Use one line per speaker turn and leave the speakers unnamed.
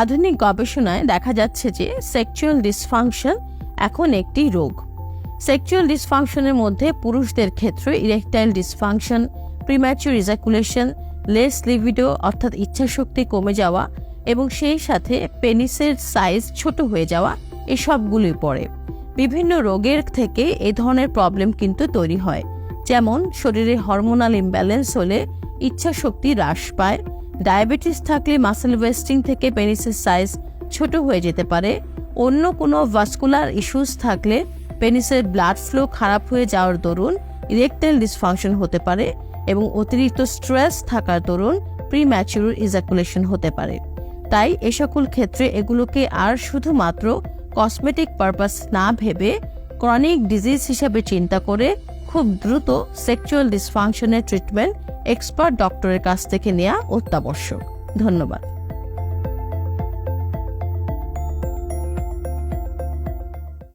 আধুনিক গবেষণায় দেখা যাচ্ছে যে সেক্সুয়াল ডিসফাংশন এখন একটি রোগ। সেক্সুয়াল ডিসফাংশনের মধ্যে পুরুষদের ক্ষেত্রে erectile dysfunction, premature ejaculation, less libido অর্থাৎ ইচ্ছাশক্তি কমে যাওয়া এবং সেই সাথে পেনিসের সাইজ ছোট হয়ে যাওয়া এসবগুলোই পড়ে। বিভিন্ন রোগের থেকে এই ধরনের প্রবলেম কিন্তু তৈরি হয়, যেমন শরীরে হরমোনাল ইমব্যালেন্স হলে ইচ্ছাশক্তি হ্রাস পায়, ডায়াবেটিস থাকলে মাসেল ওয়েস্টিং থেকে পেনিসের সাইজ ছোট হয়ে যেতে পারে, অন্য কোনো ভাস্কুলার ইস্যুস থাকলে পেনিসের ব্লাড ফ্লো খারাপ হয়ে যাওয়ার দরুন ইরেকটাইল ডিসফাংশন হতে পারে এবং অতিরিক্ত স্ট্রেস থাকার দরুন প্রিম্যাচুর ইজাকুলেশন হতে পারে। তাই এ সকল ক্ষেত্রে এগুলোকে আর শুধুমাত্র কসমেটিক পারপাস না ভেবে ক্রনিক ডিজিজ হিসেবে চিন্তা করে খুব দ্রুত সেক্সুয়াল ডিসফাংশনের ট্রিটমেন্ট এক্সপার্ট ডক্টরের কাছ থেকে নেওয়া অত্যাবশ্যক। ধন্যবাদ।